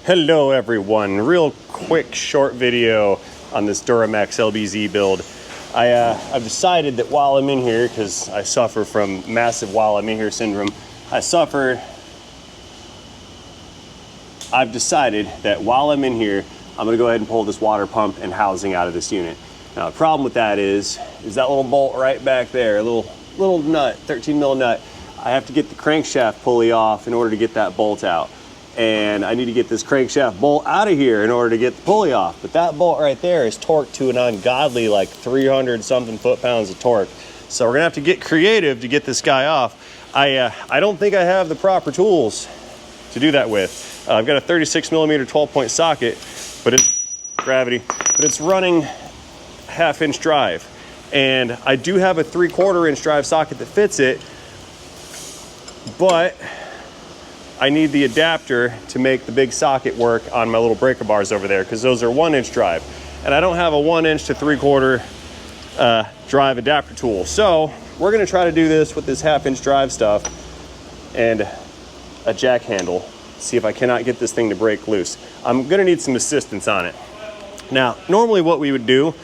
Hello everyone, real quick short video on this Duramax LBZ build. I've decided that while I'm in here, because I suffer from massive while I'm in here syndrome, I've decided that while I'm in here, I'm gonna go ahead and pull this water pump and housing out of this unit. Now the problem with that is that little bolt right back there, a little nut, 13 mil nut. I have to get the crankshaft pulley off in order to get that bolt out. And I need to get this crankshaft bolt out of here in order to get the pulley off. But that bolt right there is torqued to an ungodly like 300 something foot-pounds of torque. So we're gonna have to get creative to get this guy off. I don't think I have the proper tools to do that with. I've got a 36 millimeter 12-point socket, but it's running half-inch drive. And I do have a 3/4 inch drive socket that fits it, but I need the adapter to make the big socket work on my little breaker bars over there, because those are 1-inch drive. And I don't have a 1-inch to 3/4 drive adapter tool. So we're gonna try to do this with this 1/2-inch drive stuff and a jack handle. See if I cannot get this thing to break loose. I'm gonna need some assistance on it. Now, normally what we would do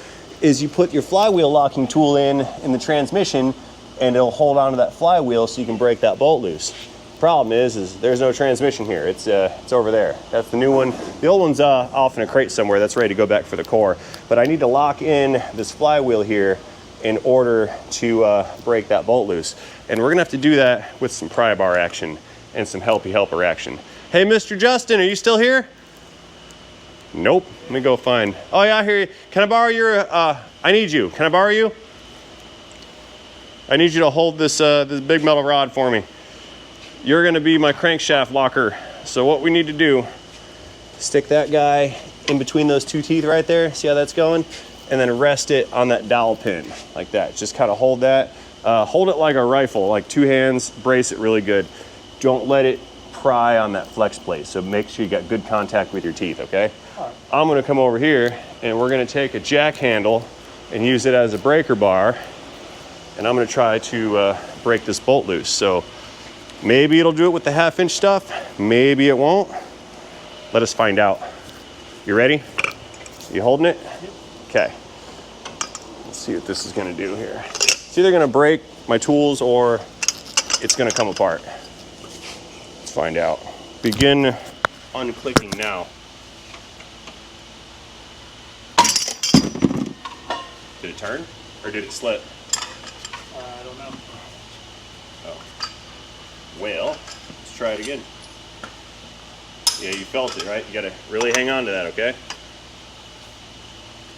is you put your flywheel locking tool in the transmission and it'll hold onto that flywheel so you can break that bolt loose. Problem is there's no transmission here. It's over there. That's the new one. The old one's off in a crate somewhere. That's ready to go back for the core. But I need to lock in this flywheel here in order to break that bolt loose. And we're gonna have to do that with some pry bar action and some helper action. Hey, Mr. Justin, are you still here? Nope. Let me go find. Oh yeah, I hear you. Can I borrow your? I need you. Can I borrow you? I need you to hold this this big metal rod for me. You're gonna be my crankshaft locker. So what we need to do, stick that guy in between those two teeth right there. See how that's going? And then rest it on that dowel pin like that. Just kind of hold that. Hold it like a rifle, like 2 hands, brace it really good. Don't let it pry on that flex plate. So make sure you got good contact with your teeth, okay? Right. I'm gonna come over here and we're gonna take a jack handle and use it as a breaker bar. And I'm gonna try to break this bolt loose. So maybe it'll do it with the 1/2-inch stuff. Maybe it won't. Let us find out. You ready? You holding it? Okay. Let's see what this is gonna do here. It's either gonna break my tools or it's gonna come apart. Let's find out. Begin unclicking now. Did it turn or did it slip? I don't know. Oh. Well, let's try it again. Yeah, you felt it, right? You gotta really hang on to that, okay?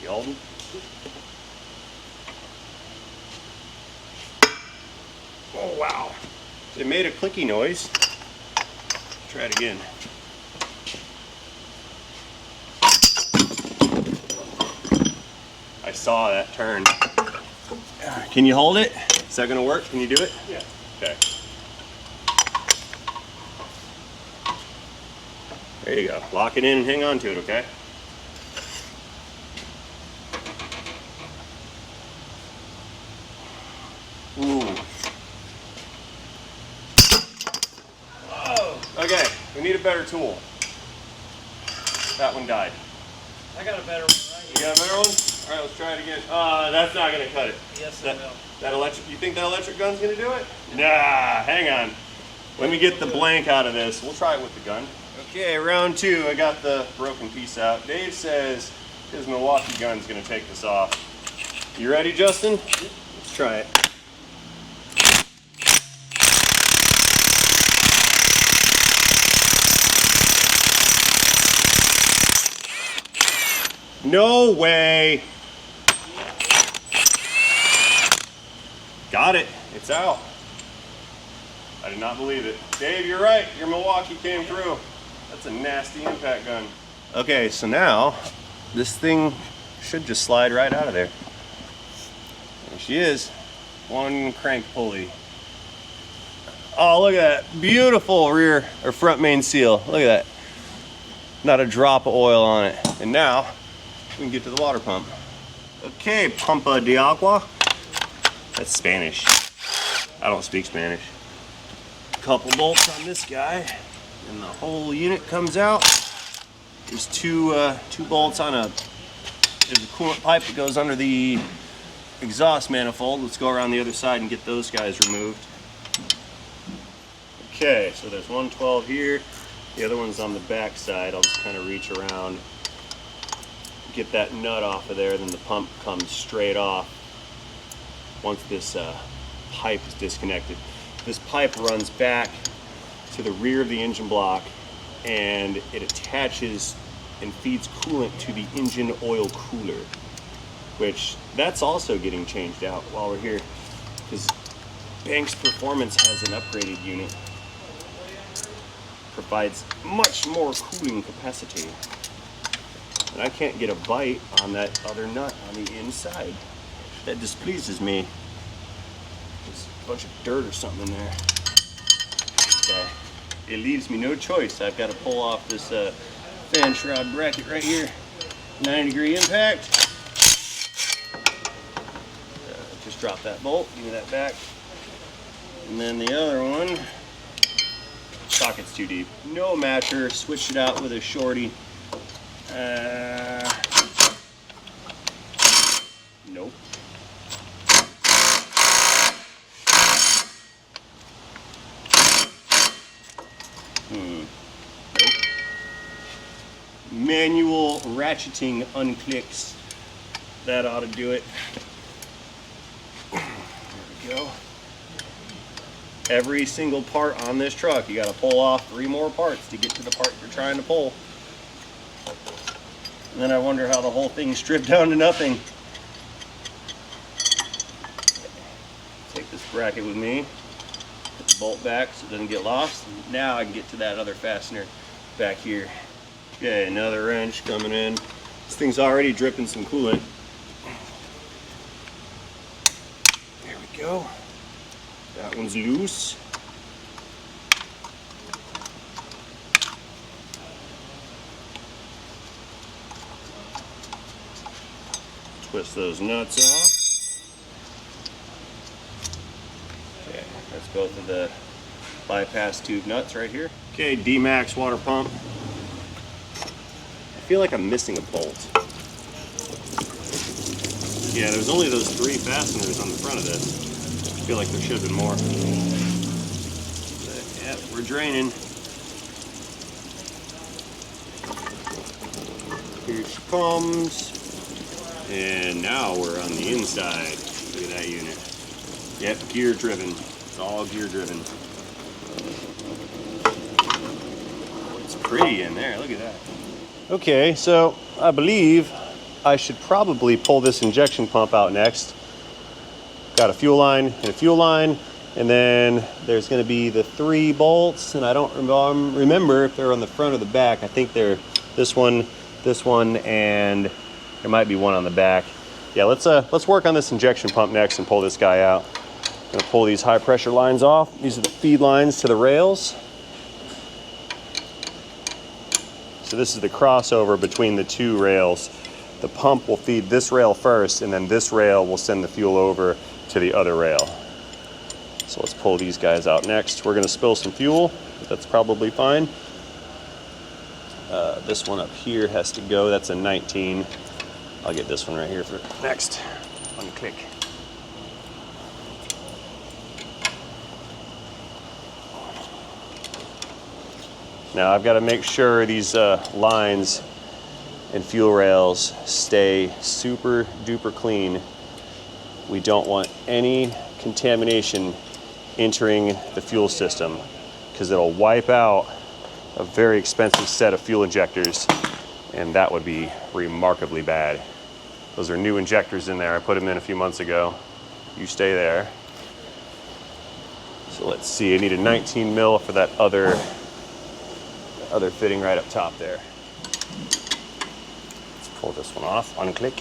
You holding? Oh, wow. It made a clicky noise. Try it again. I saw that turn. Can you hold it? Is that gonna work? Can you do it? Yeah. Okay. There you go. Lock it in and hang on to it, okay? Ooh. Whoa. Okay, we need a better tool. That one died. I got a better one right here. You got a better one? All right, let's try it again. That's not gonna cut it. Yes, it will. That electric, you think that electric gun's gonna do it? Nah, hang on. Let me get the blank out of this. We'll try it with the gun. Okay, round 2, I got the broken piece out. Dave says his Milwaukee gun's gonna take this off. You ready, Justin? Let's try it. No way. Got it. It's out. I did not believe it. Dave, you're right. Your Milwaukee came through. That's a nasty impact gun. Okay, so now this thing should just slide right out of there. There she is. One crank pulley. Oh, look at that. Beautiful rear or front main seal. Look at that. Not a drop of oil on it. And now we can get to the water pump. Okay, Pampa de Agua. That's Spanish. I don't speak Spanish. Couple bolts on this guy, and the whole unit comes out. There's two bolts on there's a coolant pipe that goes under the exhaust manifold. Let's go around the other side and get those guys removed. Okay, so there's 112 here. The other one's on the back side. I'll just kind of reach around, get that nut off of there, then the pump comes straight off once this pipe is disconnected. This pipe runs back to the rear of the engine block, and it attaches and feeds coolant to the engine oil cooler, which that's also getting changed out while we're here, because Banks Performance has an upgraded unit. Provides much more cooling capacity. And I can't get a bite on that other nut on the inside. That displeases me. There's a bunch of dirt or something in there. Okay. It leaves me no choice. I've got to pull off this fan shroud bracket right here. 90-degree impact. Just drop that bolt, give me that back. And then the other one, socket's too deep. No matcher, switched it out with a shorty. Nope. Nope. Manual ratcheting unclicks. That ought to do it. There we go. Every single part on this truck, you got to pull off 3 more parts to get to the part you're trying to pull. And then I wonder how the whole thing stripped down to nothing. Take this bracket with me, put the bolt back so it doesn't get lost. Now I can get to that other fastener back here. Okay, another wrench coming in. This thing's already dripping some coolant. There we go. That one's loose. Twist those nuts off. Okay, that's both of the bypass tube nuts right here. Okay, D-Max water pump. I feel like I'm missing a bolt. Yeah, there's only those 3 fasteners on the front of this. I feel like there should have been more. But, yeah, we're draining. Here she comes. And now we're on the inside. Look at that unit. Yep, gear driven. It's all gear driven. It's pretty in there, look at that. Okay, so I believe I should probably pull this injection pump out next. Got a fuel line and a fuel line, and then there's going to be the 3 bolts, and I don't remember if they're on the front or the back. I think they're this one, and there might be one on the back. Yeah, let's work on this injection pump next and pull this guy out. I'm gonna pull these high pressure lines off. These are the feed lines to the rails. So this is the crossover between the 2 rails. The pump will feed this rail first, and then this rail will send the fuel over to the other rail. So let's pull these guys out next. We're gonna spill some fuel, but that's probably fine. This one up here has to go. That's a 19. I'll get this one right here for next. Unclick. Now I've got to make sure these lines and fuel rails stay super duper clean. We don't want any contamination entering the fuel system, because it'll wipe out a very expensive set of fuel injectors, and that would be remarkably bad. Those are new injectors in there. I put them in a few months ago. You stay there. So let's see, I need a 19 mil for that other fitting right up top there. Let's pull this one off, unclick.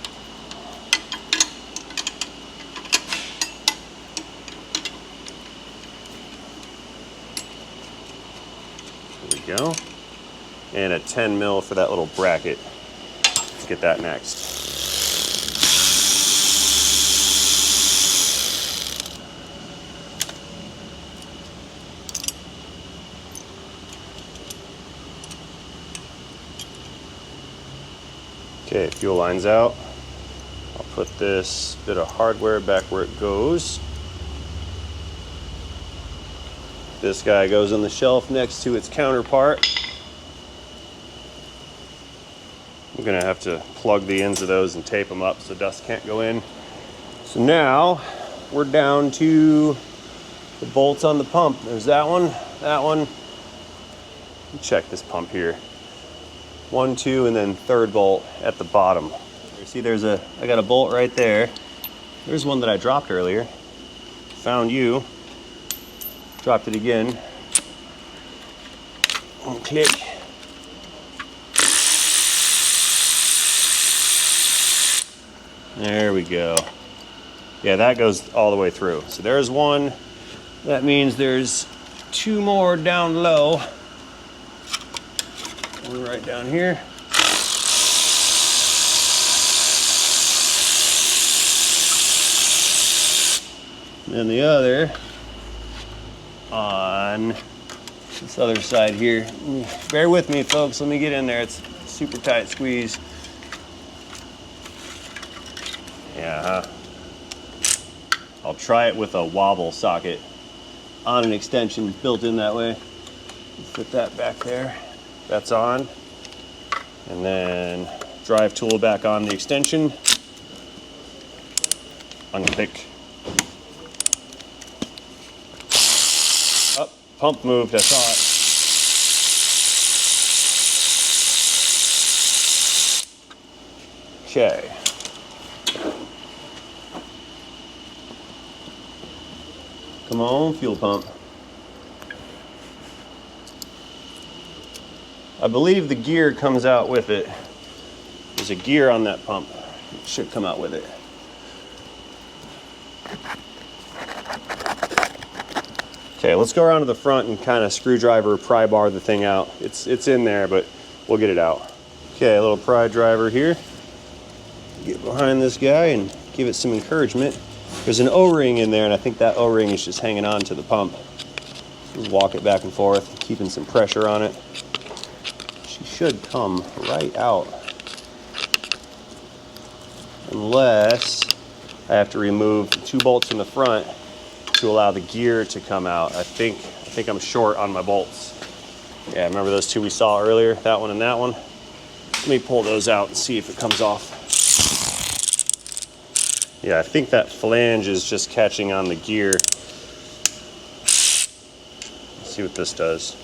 There we go. And a 10 mil for that little bracket. Let's get that next. Okay, fuel line's out. I'll put this bit of hardware back where it goes. This guy goes on the shelf next to its counterpart. I'm gonna have to plug the ends of those and tape them up so dust can't go in. So now we're down to the bolts on the pump. There's that one, that one. Check this pump here. 1, 2, and then third bolt at the bottom. You see I got a bolt right there. There's one that I dropped earlier. Found you. Dropped it again. And click. There we go. Yeah, that goes all the way through. So there's one. That means there's 2 more down low. One right down here. And the other on this other side here. Bear with me, folks. Let me get in there. It's super tight squeeze. Yeah. I'll try it with a wobble socket on an extension built in that way. Put that back there. That's on. And then drive tool back on the extension. Unclick. Oh, pump moved, I saw it. Okay. Come on, fuel pump. I believe the gear comes out with it. There's a gear on that pump. It should come out with it. Okay, let's go around to the front and kind of screwdriver pry bar the thing out. It's in there, but we'll get it out. Okay, a little pry driver here. Get behind this guy and give it some encouragement. There's an O-ring in there, and I think that O-ring is just hanging on to the pump. Just walk it back and forth, keeping some pressure on it. She should come right out. Unless I have to remove the 2 bolts in the front to allow the gear to come out. I think I'm short on my bolts. Yeah, remember those 2 we saw earlier? That one and that one? Let me pull those out and see if it comes off. Yeah, I think that flange is just catching on the gear. Let's see what this does.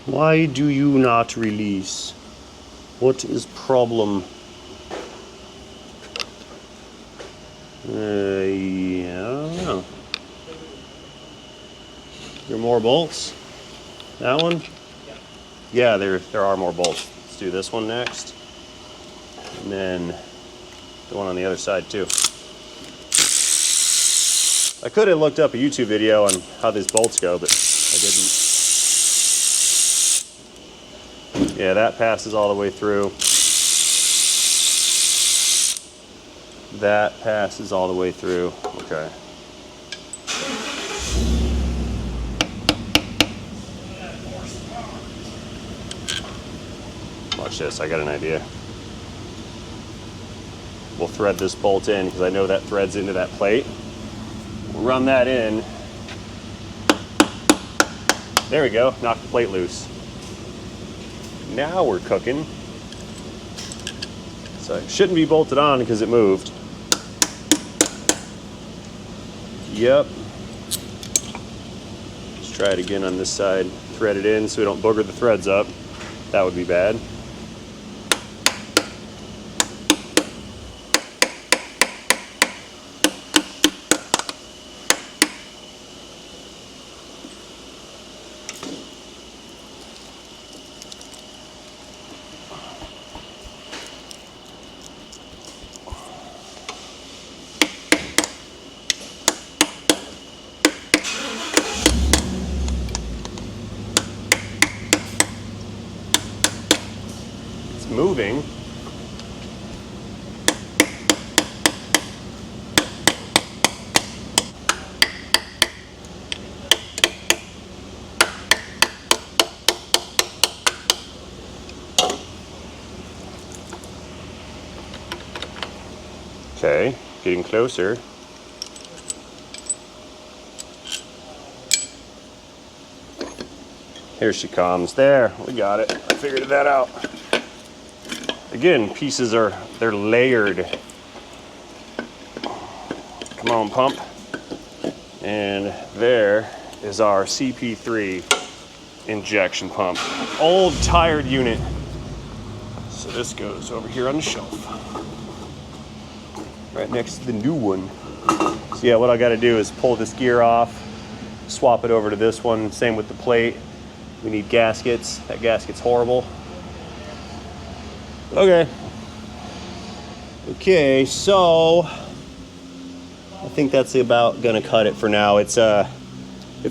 Why do you not release? What is problem? Yeah, I don't know. There more bolts? That one? Yeah, there are more bolts. Let's do this one next. And then the one on the other side too. I could have looked up a YouTube video on how these bolts go, but I didn't. Yeah, that passes all the way through. That passes all the way through. Okay. Watch this, I got an idea. We'll thread this bolt in because I know that threads into that plate. We'll run that in. There we go, knock the plate loose. Now we're cooking. So it shouldn't be bolted on because it moved. Yep. Let's try it again on this side. Thread it in so we don't booger the threads up. That would be bad. moving. Okay, getting closer. Here she comes. There, we got it. I figured that out. Again, pieces they're layered. Come on, pump. And there is our CP3 injection pump. Old tired unit. So this goes over here on the shelf. Right next to the new one. So yeah, what I gotta do is pull this gear off, swap it over to this one, same with the plate. We need gaskets. That gasket's horrible. Okay. Okay, so I think that's about gonna cut it for now. It's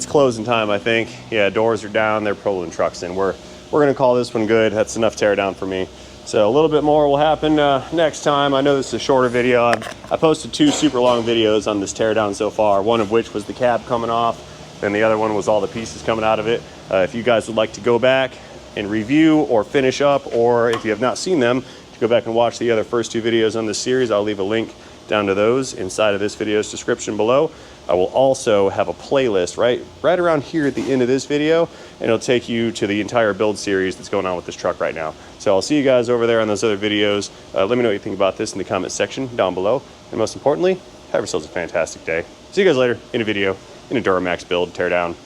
closing time, I think. Yeah, doors are down, they're pulling trucks in. We're gonna call this one good. That's enough tear down for me. So a little bit more will happen next time. I know this is a shorter video. I posted 2 super long videos on this teardown so far, one of which was the cab coming off, and the other one was all the pieces coming out of it. If you guys would like to go back and review or finish up, or if you have not seen them, to go back and watch the other first 2 videos on this series, I'll leave a link down to those inside of this video's description below. I will also have a playlist right around here at the end of this video, and it'll take you to the entire build series that's going on with this truck right now. So I'll see you guys over there on those other videos. Let me know what you think about this in the comment section down below. And most importantly, have yourselves a fantastic day. See you guys later in a video in a Duramax build teardown.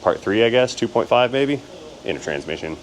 Part 3, I guess, 2.5 maybe, in a transmission.